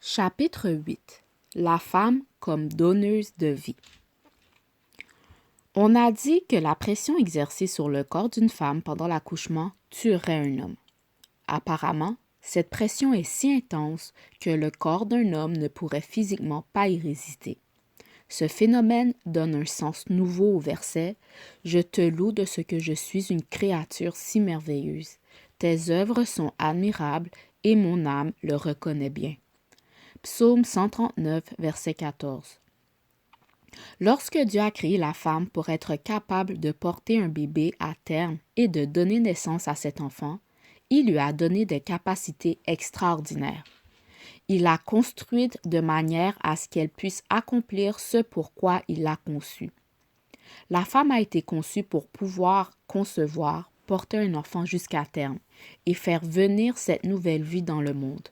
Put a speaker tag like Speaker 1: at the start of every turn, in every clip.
Speaker 1: Chapitre 8. La femme comme donneuse de vie. On a dit que la pression exercée sur le corps d'une femme pendant l'accouchement tuerait un homme. Apparemment, cette pression est si intense que le corps d'un homme ne pourrait physiquement pas y résister. Ce phénomène donne un sens nouveau au verset « Je te loue de ce que je suis une créature si merveilleuse. Tes œuvres sont admirables et mon âme le reconnaît bien. » Psaume 139, verset 14. Lorsque Dieu a créé la femme pour être capable de porter un bébé à terme et de donner naissance à cet enfant, il lui a donné des capacités extraordinaires. Il l'a construite de manière à ce qu'elle puisse accomplir ce pourquoi il l'a conçue. La femme a été conçue pour pouvoir concevoir, porter un enfant jusqu'à terme et faire venir cette nouvelle vie dans le monde.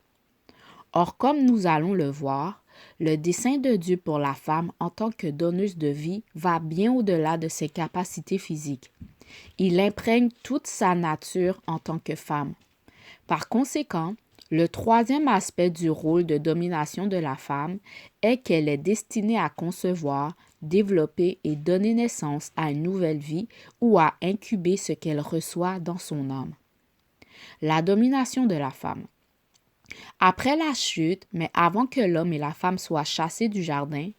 Speaker 1: Or, comme nous allons le voir, le dessein de Dieu pour la femme en tant que donneuse de vie va bien au-delà de ses capacités physiques. Il imprègne toute sa nature en tant que femme. Par conséquent, le troisième aspect du rôle de domination de la femme est qu'elle est destinée à concevoir, développer et donner naissance à une nouvelle vie ou à incuber ce qu'elle reçoit dans son âme. La domination de la femme. Après la chute, mais avant que l'homme et la femme soient chassés du jardin,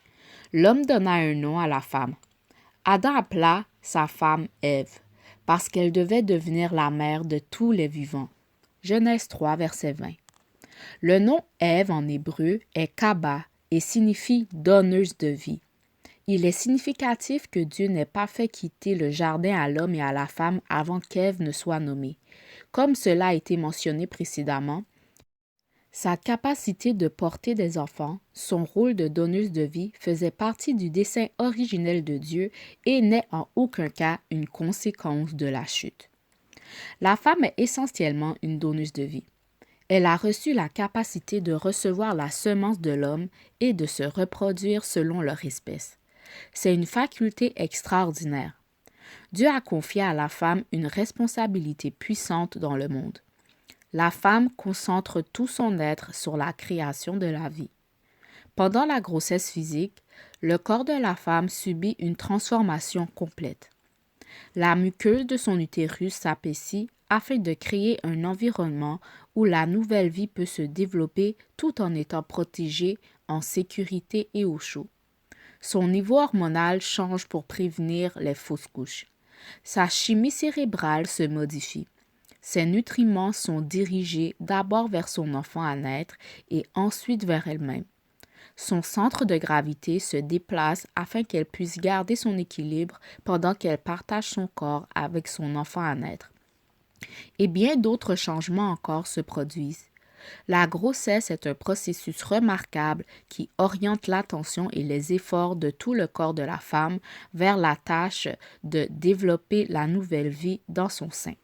Speaker 1: l'homme donna un nom à la femme. Adam appela sa femme Ève, parce qu'elle devait devenir la mère de tous les vivants. Genèse 3, verset 20. Le nom Ève en hébreu est Kaba et signifie donneuse de vie. Il est significatif que Dieu n'ait pas fait quitter le jardin à l'homme et à la femme avant qu'Ève ne soit nommée. Comme cela a été mentionné précédemment, sa capacité de porter des enfants, son rôle de donneuse de vie faisait partie du dessein originel de Dieu et n'est en aucun cas une conséquence de la chute. La femme est essentiellement une donneuse de vie. Elle a reçu la capacité de recevoir la semence de l'homme et de se reproduire selon leur espèce. C'est une faculté extraordinaire. Dieu a confié à la femme une responsabilité puissante dans le monde. La femme concentre tout son être sur la création de la vie. Pendant la grossesse physique, le corps de la femme subit une transformation complète. La muqueuse de son utérus s'apaissit afin de créer un environnement où la nouvelle vie peut se développer tout en étant protégée, en sécurité et au chaud. Son niveau hormonal change pour prévenir les fausses couches. Sa chimie cérébrale se modifie. Ses nutriments sont dirigés d'abord vers son enfant à naître et ensuite vers elle-même. Son centre de gravité se déplace afin qu'elle puisse garder son équilibre pendant qu'elle partage son corps avec son enfant à naître. Et bien d'autres changements encore se produisent. La grossesse est un processus remarquable qui oriente l'attention et les efforts de tout le corps de la femme vers la tâche de développer la nouvelle vie dans son sein.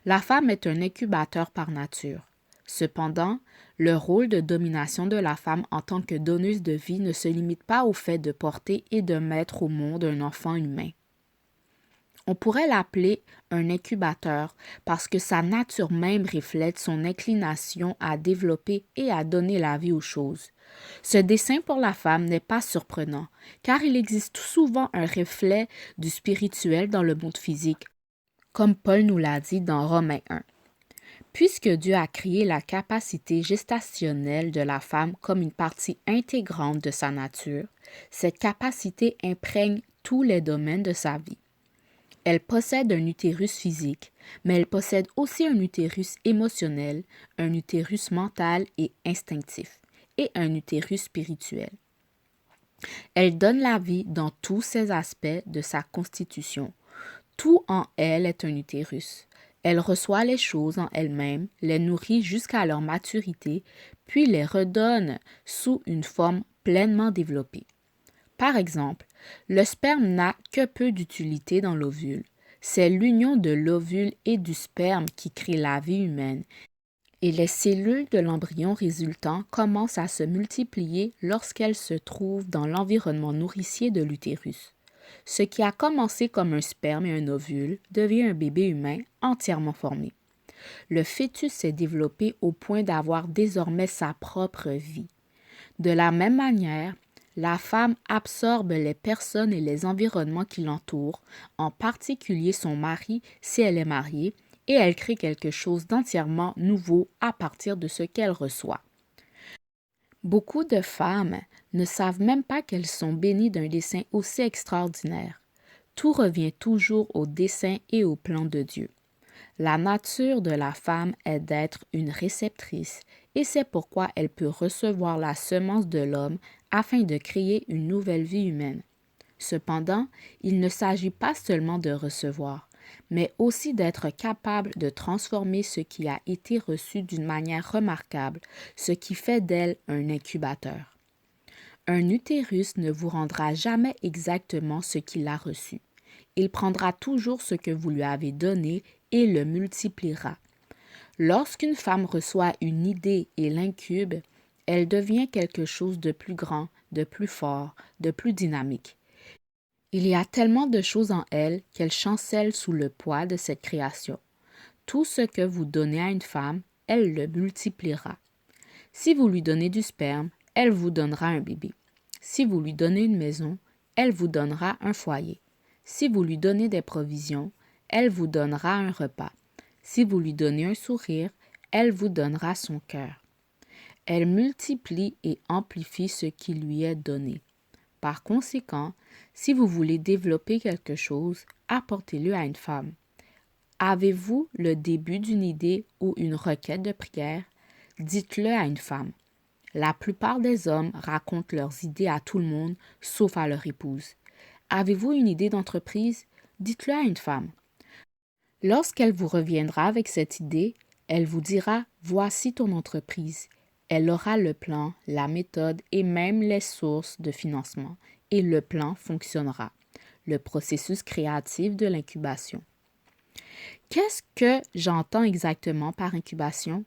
Speaker 1: La femme est un incubateur par nature. Cependant, le rôle de domination de la femme en tant que donneuse de vie ne se limite pas au fait de porter et de mettre au monde un enfant humain. On pourrait l'appeler un incubateur parce que sa nature même reflète son inclination à développer et à donner la vie aux choses. Ce dessein pour la femme n'est pas surprenant, car il existe souvent un reflet du spirituel dans le monde physique, comme Paul nous l'a dit dans Romains 1. Puisque Dieu a créé la capacité gestationnelle de la femme comme une partie intégrante de sa nature, cette capacité imprègne tous les domaines de sa vie. Elle possède un utérus physique, mais elle possède aussi un utérus émotionnel, un utérus mental et instinctif, et un utérus spirituel. Elle donne la vie dans tous ses aspects de sa constitution. Tout en elle est un utérus. Elle reçoit les choses en elle-même, les nourrit jusqu'à leur maturité, puis les redonne sous une forme pleinement développée. Par exemple, le sperme n'a que peu d'utilité dans l'ovule. C'est l'union de l'ovule et du sperme qui crée la vie humaine. Et les cellules de l'embryon résultant commencent à se multiplier lorsqu'elles se trouvent dans l'environnement nourricier de l'utérus. Ce qui a commencé comme un sperme et un ovule devient un bébé humain entièrement formé. Le fœtus s'est développé au point d'avoir désormais sa propre vie. De la même manière, la femme absorbe les personnes et les environnements qui l'entourent, en particulier son mari si elle est mariée, et elle crée quelque chose d'entièrement nouveau à partir de ce qu'elle reçoit. Beaucoup de femmes ne savent même pas qu'elles sont bénies d'un dessein aussi extraordinaire. Tout revient toujours au dessein et au plan de Dieu. La nature de la femme est d'être une réceptrice, et c'est pourquoi elle peut recevoir la semence de l'homme afin de créer une nouvelle vie humaine. Cependant, il ne s'agit pas seulement de recevoir, mais aussi d'être capable de transformer ce qui a été reçu d'une manière remarquable, ce qui fait d'elle un incubateur. Un utérus ne vous rendra jamais exactement ce qu'il a reçu. Il prendra toujours ce que vous lui avez donné et le multipliera. Lorsqu'une femme reçoit une idée et l'incube, elle devient quelque chose de plus grand, de plus fort, de plus dynamique. Il y a tellement de choses en elle qu'elle chancelle sous le poids de cette création. Tout ce que vous donnez à une femme, elle le multipliera. Si vous lui donnez du sperme, elle vous donnera un bébé. Si vous lui donnez une maison, elle vous donnera un foyer. Si vous lui donnez des provisions, elle vous donnera un repas. Si vous lui donnez un sourire, elle vous donnera son cœur. Elle multiplie et amplifie ce qui lui est donné. Par conséquent, si vous voulez développer quelque chose, apportez-le à une femme. Avez-vous le début d'une idée ou une requête de prière? Dites-le à une femme. La plupart des hommes racontent leurs idées à tout le monde, sauf à leur épouse. Avez-vous une idée d'entreprise? Dites-le à une femme. Lorsqu'elle vous reviendra avec cette idée, elle vous dira « Voici ton entreprise ». Elle aura le plan, la méthode et même les sources de financement, et le plan fonctionnera. Le processus créatif de l'incubation. Qu'est-ce que j'entends exactement par incubation?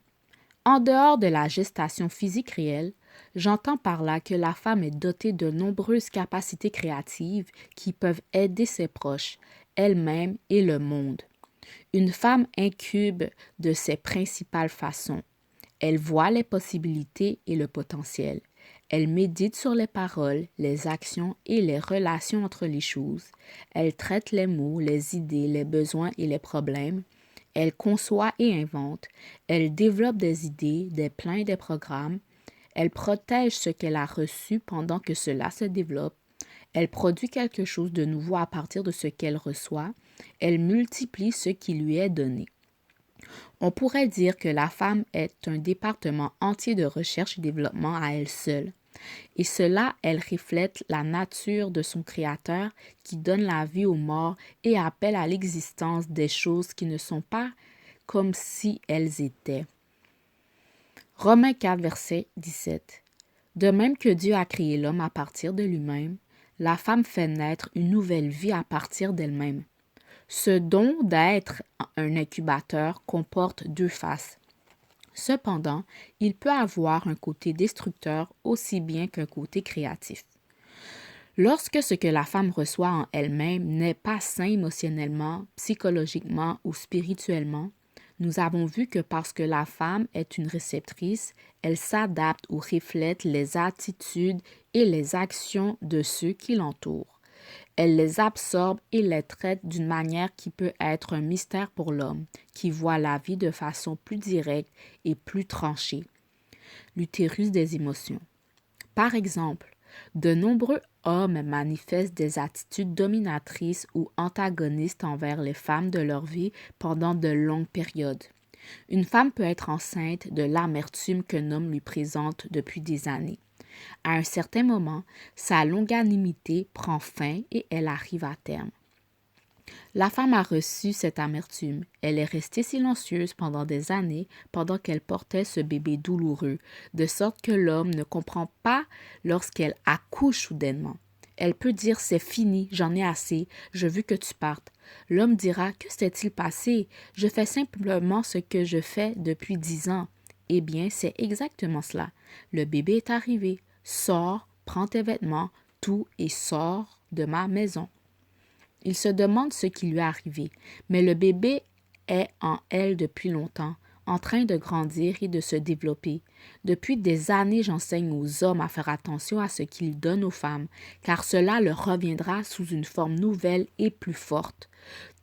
Speaker 1: En dehors de la gestation physique réelle, j'entends par là que la femme est dotée de nombreuses capacités créatives qui peuvent aider ses proches, elle-même et le monde. Une femme incube de ses principales façons. Elle voit les possibilités et le potentiel. Elle médite sur les paroles, les actions et les relations entre les choses. Elle traite les mots, les idées, les besoins et les problèmes. Elle conçoit et invente. Elle développe des idées, des plans et des programmes. Elle protège ce qu'elle a reçu pendant que cela se développe. Elle produit quelque chose de nouveau à partir de ce qu'elle reçoit. Elle multiplie ce qui lui est donné. On pourrait dire que la femme est un département entier de recherche et développement à elle seule. Et cela, elle reflète la nature de son Créateur qui donne la vie aux morts et appelle à l'existence des choses qui ne sont pas comme si elles étaient. Romains 4, verset 17. De même que Dieu a créé l'homme à partir de lui-même, la femme fait naître une nouvelle vie à partir d'elle-même. Ce don d'être un incubateur comporte deux faces. Cependant, il peut avoir un côté destructeur aussi bien qu'un côté créatif. Lorsque ce que la femme reçoit en elle-même n'est pas sain émotionnellement, psychologiquement ou spirituellement, nous avons vu que parce que la femme est une réceptrice, elle s'adapte ou reflète les attitudes et les actions de ceux qui l'entourent. Elle les absorbe et les traite d'une manière qui peut être un mystère pour l'homme, qui voit la vie de façon plus directe et plus tranchée. L'utérus des émotions. Par exemple, de nombreux hommes manifestent des attitudes dominatrices ou antagonistes envers les femmes de leur vie pendant de longues périodes. Une femme peut être enceinte de l'amertume qu'un homme lui présente depuis des années. À un certain moment, sa longanimité prend fin et elle arrive à terme. La femme a reçu cette amertume. Elle est restée silencieuse pendant des années pendant qu'elle portait ce bébé douloureux, de sorte que l'homme ne comprend pas lorsqu'elle accouche soudainement. Elle peut dire « c'est fini, j'en ai assez, je veux que tu partes ». L'homme dira « que s'est-il passé? Je fais simplement ce que je fais depuis 10 ans ». Eh bien, c'est exactement cela. Le bébé est arrivé. Sors, prends tes vêtements, tout et sors de ma maison. Il se demande ce qui lui est arrivé, mais le bébé est en elle depuis longtemps, en train de grandir et de se développer. Depuis des années, j'enseigne aux hommes à faire attention à ce qu'ils donnent aux femmes, car cela leur reviendra sous une forme nouvelle et plus forte.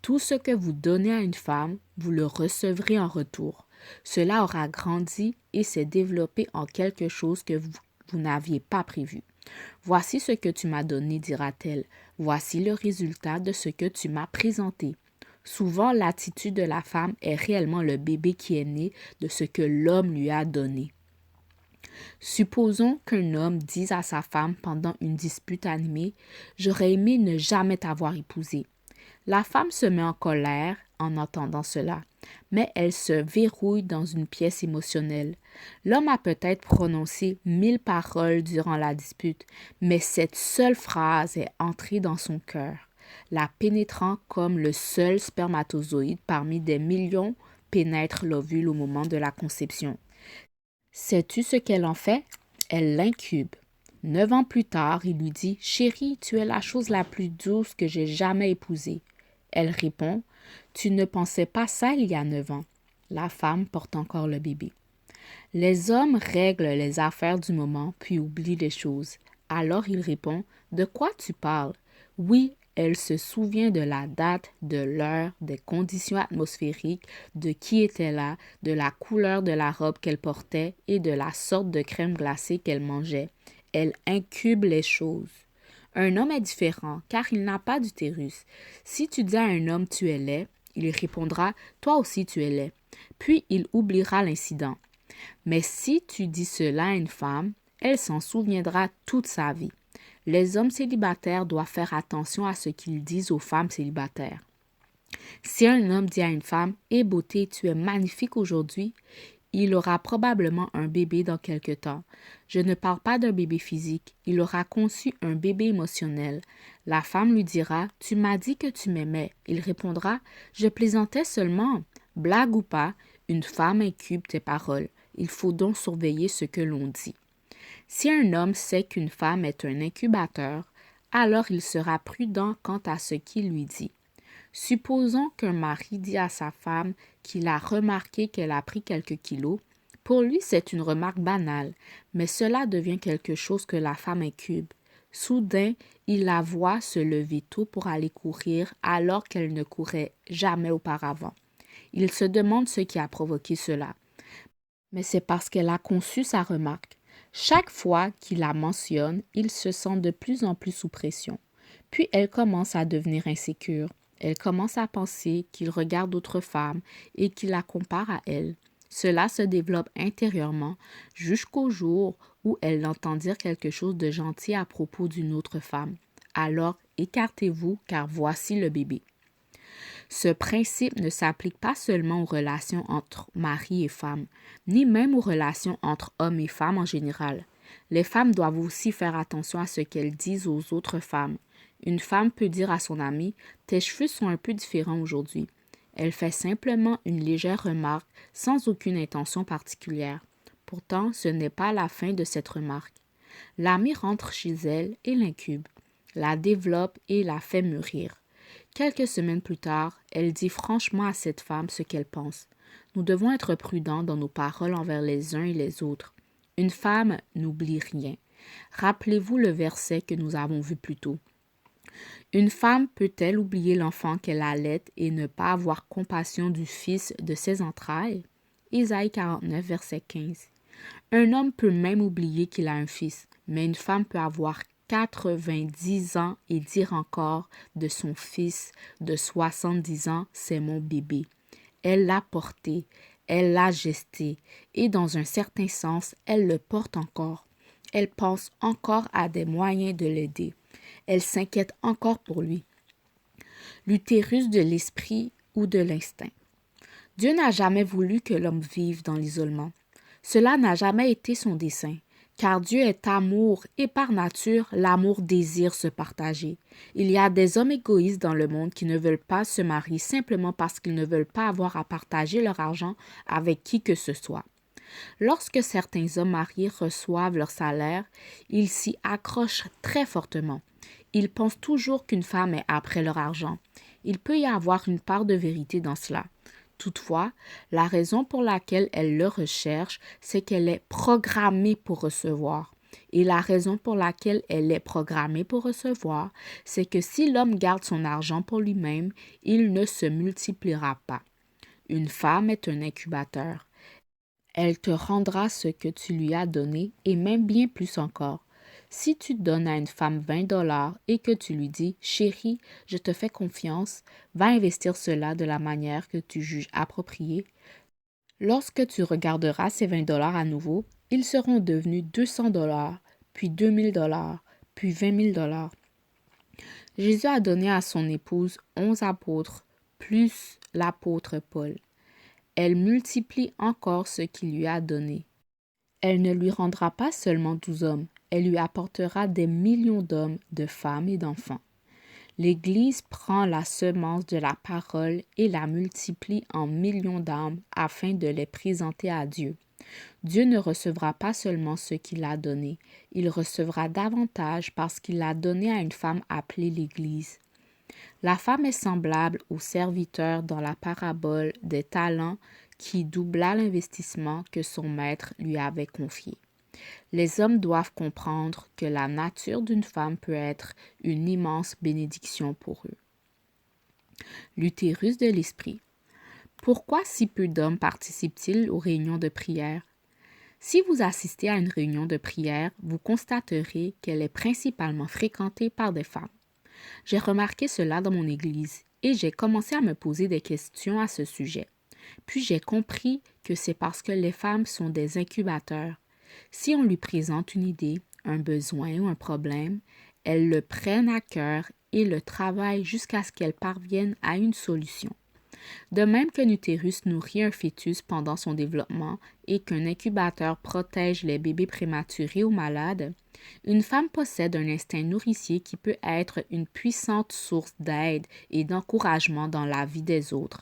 Speaker 1: Tout ce que vous donnez à une femme, vous le recevrez en retour. Cela aura grandi et s'est développé en quelque chose que vous n'aviez pas prévu. Voici ce que tu m'as donné, dira-t-elle. Voici le résultat de ce que tu m'as présenté. Souvent, l'attitude de la femme est réellement le bébé qui est né de ce que l'homme lui a donné. Supposons qu'un homme dise à sa femme pendant une dispute animée « J'aurais aimé ne jamais t'avoir épousé ». La femme se met en colère en entendant cela, mais elle se verrouille dans une pièce émotionnelle. L'homme a peut-être prononcé 1000 paroles durant la dispute, mais cette seule phrase est entrée dans son cœur, la pénétrant comme le seul spermatozoïde parmi des millions pénètre l'ovule au moment de la conception. Sais-tu ce qu'elle en fait? Elle l'incube. 9 ans plus tard, il lui dit « Chérie, tu es la chose la plus douce que j'ai jamais épousée. » Elle répond « Tu ne pensais pas ça il y a 9 ans. » La femme porte encore le bébé. Les hommes règlent les affaires du moment puis oublient les choses. Alors il répond « De quoi tu parles? » Oui, elle se souvient de la date, de l'heure, des conditions atmosphériques, de qui était là, de la couleur de la robe qu'elle portait et de la sorte de crème glacée qu'elle mangeait. Elle incube les choses. Un homme est différent car il n'a pas d'utérus. Si tu dis à un homme tu es laid, il répondra toi aussi tu es laid. Puis il oubliera l'incident. Mais si tu dis cela à une femme, elle s'en souviendra toute sa vie. Les hommes célibataires doivent faire attention à ce qu'ils disent aux femmes célibataires. Si un homme dit à une femme « Eh beauté, tu es magnifique aujourd'hui », il aura probablement un bébé dans quelque temps. Je ne parle pas d'un bébé physique, il aura conçu un bébé émotionnel. La femme lui dira « Tu m'as dit que tu m'aimais ». Il répondra « Je plaisantais seulement ». Blague ou pas, une femme incube tes paroles. Il faut donc surveiller ce que l'on dit. Si un homme sait qu'une femme est un incubateur, alors il sera prudent quant à ce qu'il lui dit. Supposons qu'un mari dit à sa femme qu'il a remarqué qu'elle a pris quelques kilos. Pour lui, c'est une remarque banale, mais cela devient quelque chose que la femme incube. Soudain, il la voit se lever tôt pour aller courir alors qu'elle ne courait jamais auparavant. Il se demande ce qui a provoqué cela. Mais c'est parce qu'elle a conçu sa remarque. Chaque fois qu'il la mentionne, il se sent de plus en plus sous pression. Puis elle commence à devenir insécure. Elle commence à penser qu'il regarde d'autres femmes et qu'il la compare à elle. Cela se développe intérieurement jusqu'au jour où elle entend dire quelque chose de gentil à propos d'une autre femme. Alors, écartez-vous car voici le bébé. Ce principe ne s'applique pas seulement aux relations entre mari et femme, ni même aux relations entre hommes et femmes en général. Les femmes doivent aussi faire attention à ce qu'elles disent aux autres femmes. Une femme peut dire à son amie « Tes cheveux sont un peu différents aujourd'hui ». Elle fait simplement une légère remarque sans aucune intention particulière. Pourtant, ce n'est pas la fin de cette remarque. L'amie rentre chez elle et l'incube, la développe et la fait mûrir. Quelques semaines plus tard, elle dit franchement à cette femme ce qu'elle pense. Nous devons être prudents dans nos paroles envers les uns et les autres. Une femme n'oublie rien. Rappelez-vous le verset que nous avons vu plus tôt. Une femme peut-elle oublier l'enfant qu'elle allait et ne pas avoir compassion du fils de ses entrailles? Isaïe 49, verset 15. Un homme peut même oublier qu'il a un fils, mais une femme peut avoir 90 ans et dire encore de son fils de 70 ans, c'est mon bébé. Elle l'a porté, elle l'a gesté et dans un certain sens, elle le porte encore. Elle pense encore à des moyens de l'aider. Elle s'inquiète encore pour lui. L'utérus de l'esprit ou de l'instinct. Dieu n'a jamais voulu que l'homme vive dans l'isolement. Cela n'a jamais été son dessein, car Dieu est amour et par nature, l'amour désire se partager. Il y a des hommes égoïstes dans le monde qui ne veulent pas se marier simplement parce qu'ils ne veulent pas avoir à partager leur argent avec qui que ce soit. Lorsque certains hommes mariés reçoivent leur salaire, ils s'y accrochent très fortement. Ils pensent toujours qu'une femme est après leur argent. Il peut y avoir une part de vérité dans cela. Toutefois, la raison pour laquelle elle le recherche, c'est qu'elle est programmée pour recevoir. Et la raison pour laquelle elle est programmée pour recevoir, c'est que si l'homme garde son argent pour lui-même, il ne se multipliera pas. Une femme est un incubateur. Elle te rendra ce que tu lui as donné et même bien plus encore. Si tu donnes à une femme 20 $ et que tu lui dis « Chérie, je te fais confiance, va investir cela de la manière que tu juges appropriée », lorsque tu regarderas ces 20 $ à nouveau, ils seront devenus 200 $, puis 2000 $, puis 20 000 $. Jésus a donné à son épouse 11 apôtres, plus l'apôtre Paul. Elle multiplie encore ce qu'il lui a donné. Elle ne lui rendra pas seulement 12 hommes, elle lui apportera des millions d'hommes, de femmes et d'enfants. L'Église prend la semence de la parole et la multiplie en millions d'âmes afin de les présenter à Dieu. Dieu ne recevra pas seulement ce qu'il a donné, il recevra davantage parce qu'il l'a donné à une femme appelée l'Église. La femme est semblable au serviteur dans la parabole des talents qui doubla l'investissement que son maître lui avait confié. Les hommes doivent comprendre que la nature d'une femme peut être une immense bénédiction pour eux. L'utérus de l'esprit. Pourquoi si peu d'hommes participent-ils aux réunions de prière? Si vous assistez à une réunion de prière, vous constaterez qu'elle est principalement fréquentée par des femmes. J'ai remarqué cela dans mon église et j'ai commencé à me poser des questions à ce sujet. Puis j'ai compris que c'est parce que les femmes sont des incubateurs. Si on lui présente une idée, un besoin ou un problème, elles le prennent à cœur et le travaillent jusqu'à ce qu'elles parviennent à une solution. De même qu'un utérus nourrit un fœtus pendant son développement et qu'un incubateur protège les bébés prématurés ou malades, une femme possède un instinct nourricier qui peut être une puissante source d'aide et d'encouragement dans la vie des autres.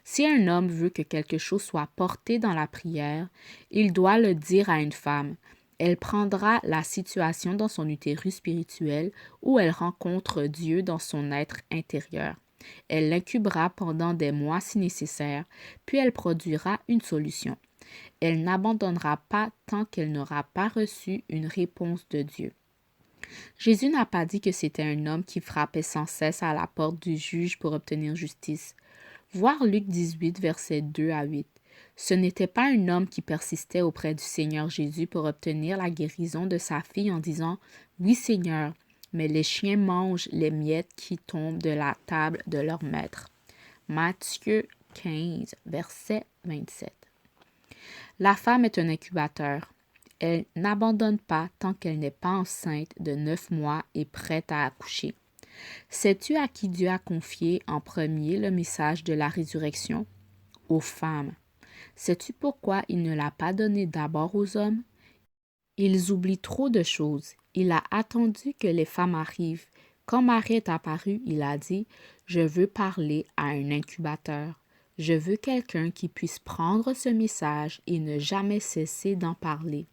Speaker 1: Si un homme veut que quelque chose soit porté dans la prière, il doit le dire à une femme. Elle prendra la situation dans son utérus spirituel où elle rencontre Dieu dans son être intérieur. Elle l'incubera pendant des mois si nécessaire, puis elle produira une solution. Elle n'abandonnera pas tant qu'elle n'aura pas reçu une réponse de Dieu. Jésus n'a pas dit que c'était un homme qui frappait sans cesse à la porte du juge pour obtenir justice. Voir Luc 18, versets 2 à 8. Ce n'était pas un homme qui persistait auprès du Seigneur Jésus pour obtenir la guérison de sa fille en disant « Oui Seigneur », mais les chiens mangent les miettes qui tombent de la table de leur maître. Matthieu 15, verset 27. La femme est un incubateur. Elle n'abandonne pas tant qu'elle n'est pas enceinte de 9 mois et prête à accoucher. Sais-tu à qui Dieu a confié en premier le message de la résurrection? Aux femmes. Sais-tu pourquoi il ne l'a pas donné d'abord aux hommes? Ils oublient trop de choses. Il a attendu que les femmes arrivent. Quand Marie est apparue, il a dit « Je veux parler à un incubateur. Je veux quelqu'un qui puisse prendre ce message et ne jamais cesser d'en parler. »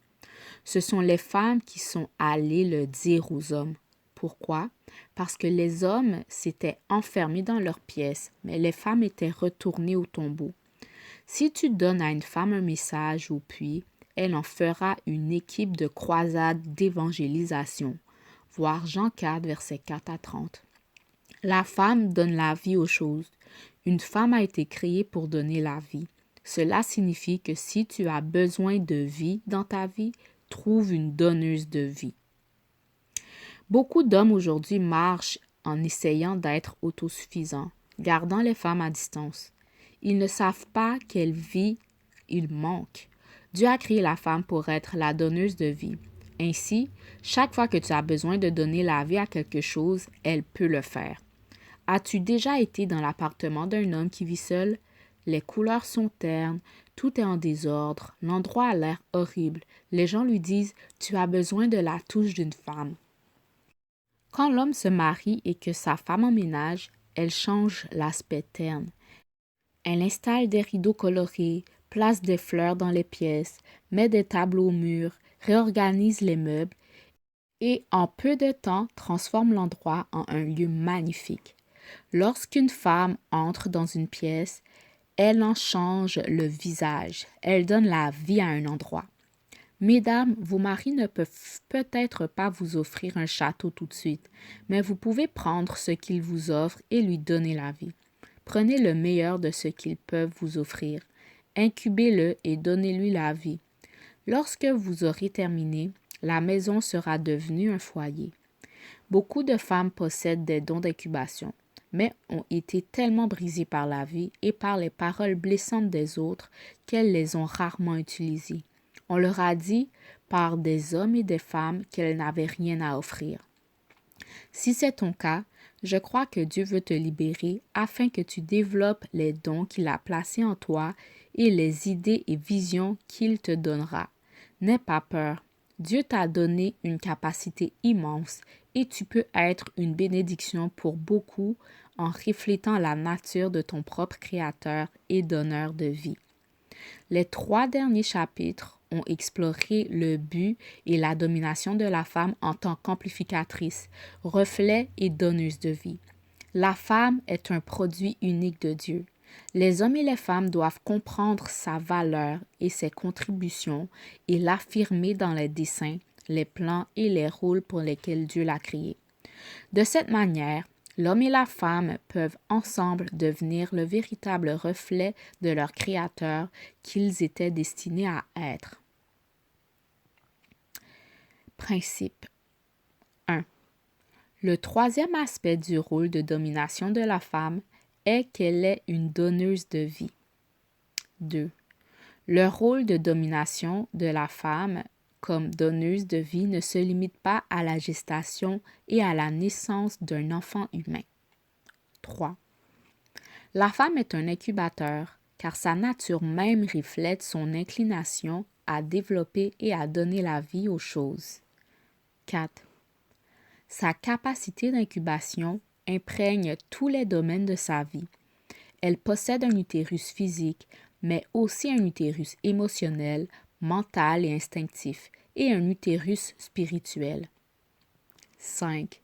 Speaker 1: Ce sont les femmes qui sont allées le dire aux hommes. Pourquoi? Parce que les hommes s'étaient enfermés dans leurs pièces, mais les femmes étaient retournées au tombeau. Si tu donnes à une femme un message au puits, elle en fera une équipe de croisade d'évangélisation. Voir Jean 4, versets 4 à 30. La femme donne la vie aux choses. Une femme a été créée pour donner la vie. Cela signifie que si tu as besoin de vie dans ta vie, trouve une donneuse de vie. Beaucoup d'hommes aujourd'hui marchent en essayant d'être autosuffisants, gardant les femmes à distance. Ils ne savent pas quelle vie il manque. Dieu a créé la femme pour être la donneuse de vie. Ainsi, chaque fois que tu as besoin de donner la vie à quelque chose, elle peut le faire. As-tu déjà été dans l'appartement d'un homme qui vit seul? Les couleurs sont ternes, tout est en désordre, l'endroit a l'air horrible. Les gens lui disent « Tu as besoin de la touche d'une femme ». Quand l'homme se marie et que sa femme emménage, elle change l'aspect terne. Elle installe des rideaux colorés, place des fleurs dans les pièces, met des tableaux au mur, réorganise les meubles et en peu de temps transforme l'endroit en un lieu magnifique. Lorsqu'une femme entre dans une pièce, Elle en change le visage. Elle donne la vie à un endroit. Mesdames, vos maris ne peuvent peut-être pas vous offrir un château tout de suite, mais vous pouvez prendre ce qu'ils vous offrent et lui donner la vie. Prenez le meilleur de ce qu'ils peuvent vous offrir. Incubez-le et donnez-lui la vie. Lorsque vous aurez terminé, la maison sera devenue un foyer. Beaucoup de femmes possèdent des dons d'incubation, mais ont été tellement brisées par la vie et par les paroles blessantes des autres qu'elles les ont rarement utilisées. On leur a dit par des hommes et des femmes qu'elles n'avaient rien à offrir. Si c'est ton cas, je crois que Dieu veut te libérer afin que tu développes les dons qu'il a placés en toi et les idées et visions qu'il te donnera. N'aie pas peur. Dieu t'a donné une capacité immense et tu peux être une bénédiction pour beaucoup en reflétant la nature de ton propre Créateur et donneur de vie. Les 3 derniers chapitres ont exploré le but et la domination de la femme en tant qu'amplificatrice, reflet et donneuse de vie. La femme est un produit unique de Dieu. Les hommes et les femmes doivent comprendre sa valeur et ses contributions et l'affirmer dans les desseins, les plans et les rôles pour lesquels Dieu l'a créé. De cette manière, l'homme et la femme peuvent ensemble devenir le véritable reflet de leur Créateur qu'ils étaient destinés à être. Principe 1. Le troisième aspect du rôle de domination de la femme est qu'elle est une donneuse de vie. 2. Le rôle de domination de la femme comme donneuse de vie ne se limite pas à la gestation et à la naissance d'un enfant humain. 3. La femme est un incubateur car sa nature même reflète son inclination à développer et à donner la vie aux choses. 4. Sa capacité d'incubation imprègne tous les domaines de sa vie. Elle possède un utérus physique, mais aussi un utérus émotionnel, mental et instinctif, et un utérus spirituel. 5.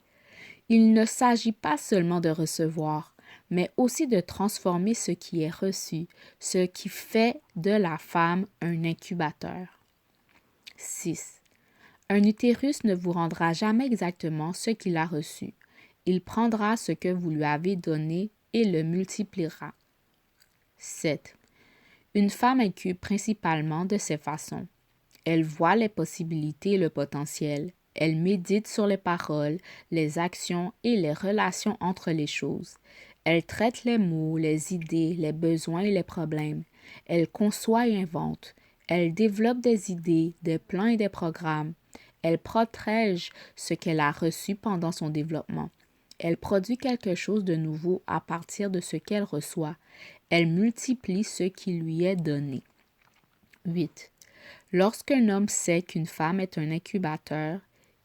Speaker 1: Il ne s'agit pas seulement de recevoir, mais aussi de transformer ce qui est reçu, ce qui fait de la femme un incubateur. 6. Un utérus ne vous rendra jamais exactement ce qu'il a reçu. Il prendra ce que vous lui avez donné et le multipliera. 7. Une femme incube principalement de ces façons. Elle voit les possibilités et le potentiel. Elle médite sur les paroles, les actions et les relations entre les choses. Elle traite les mots, les idées, les besoins et les problèmes. Elle conçoit et invente. Elle développe des idées, des plans et des programmes. Elle protège ce qu'elle a reçu pendant son développement. Elle produit quelque chose de nouveau à partir de ce qu'elle reçoit. Elle multiplie ce qui lui est donné. 8. Lorsqu'un homme sait qu'une femme est un incubateur,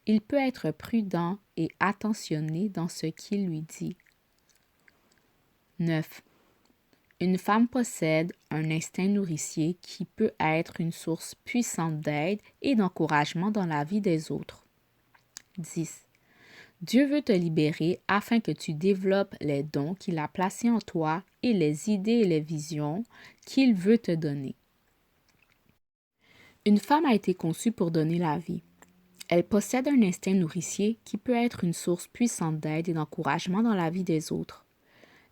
Speaker 1: il peut être prudent et attentionné dans ce qu'il lui dit. 9. Une femme possède un instinct nourricier qui peut être une source puissante d'aide et d'encouragement dans la vie des autres. 10. Dieu veut te libérer afin que tu développes les dons qu'il a placés en toi et les idées et les visions qu'il veut te donner. Une femme a été conçue pour donner la vie. Elle possède un instinct nourricier qui peut être une source puissante d'aide et d'encouragement dans la vie des autres.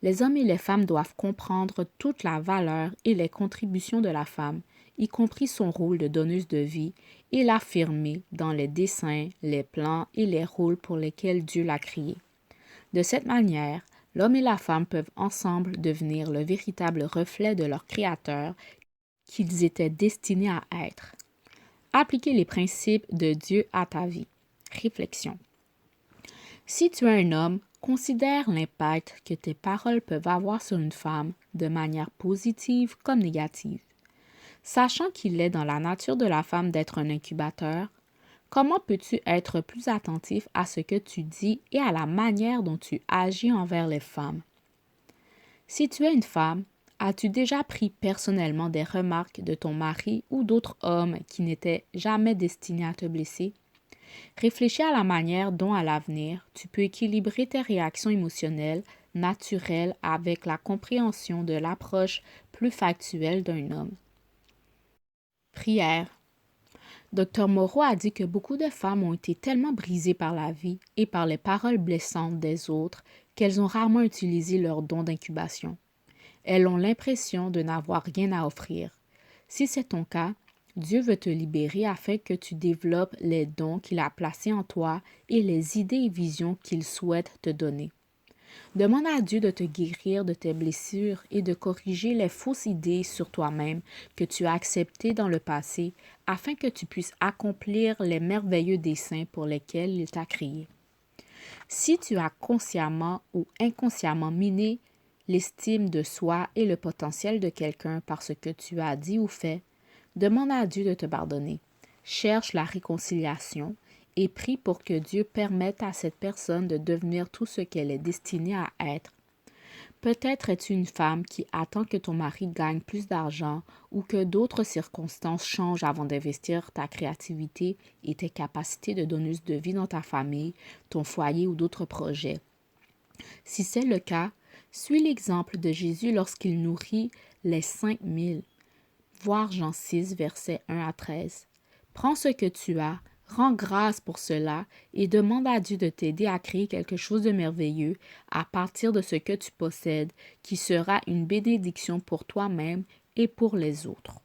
Speaker 1: Les hommes et les femmes doivent comprendre toute la valeur et les contributions de la femme, y compris son rôle de donneuse de vie, et l'affirmer dans les desseins, les plans et les rôles pour lesquels Dieu l'a créé. De cette manière, l'homme et la femme peuvent ensemble devenir le véritable reflet de leur Créateur qu'ils étaient destinés à être. Appliquer les principes de Dieu à ta vie. Réflexion. Si tu es un homme, considère l'impact que tes paroles peuvent avoir sur une femme de manière positive comme négative. Sachant qu'il est dans la nature de la femme d'être un incubateur, comment peux-tu être plus attentif à ce que tu dis et à la manière dont tu agis envers les femmes? Si tu es une femme, as-tu déjà pris personnellement des remarques de ton mari ou d'autres hommes qui n'étaient jamais destinés à te blesser? Réfléchis à la manière dont, à l'avenir, tu peux équilibrer tes réactions émotionnelles naturelles avec la compréhension de l'approche plus factuelle d'un homme. Prière. Dr Moreau a dit que beaucoup de femmes ont été tellement brisées par la vie et par les paroles blessantes des autres qu'elles ont rarement utilisé leur don d'incubation. Elles ont l'impression de n'avoir rien à offrir. Si c'est ton cas, Dieu veut te libérer afin que tu développes les dons qu'il a placés en toi et les idées et visions qu'il souhaite te donner. Demande à Dieu de te guérir de tes blessures et de corriger les fausses idées sur toi-même que tu as acceptées dans le passé afin que tu puisses accomplir les merveilleux desseins pour lesquels il t'a créé. Si tu as consciemment ou inconsciemment miné l'estime de soi et le potentiel de quelqu'un par ce que tu as dit ou fait, demande à Dieu de te pardonner. Cherche la réconciliation et prie pour que Dieu permette à cette personne de devenir tout ce qu'elle est destinée à être. Peut-être es-tu une femme qui attend que ton mari gagne plus d'argent ou que d'autres circonstances changent avant d'investir ta créativité et tes capacités de donneuse de vie dans ta famille, ton foyer ou d'autres projets. Si c'est le cas, suis l'exemple de Jésus lorsqu'il nourrit les 5000. Voir Jean 6, versets 1 à 13. Prends ce que tu as, rends grâce pour cela et demande à Dieu de t'aider à créer quelque chose de merveilleux à partir de ce que tu possèdes, qui sera une bénédiction pour toi-même et pour les autres.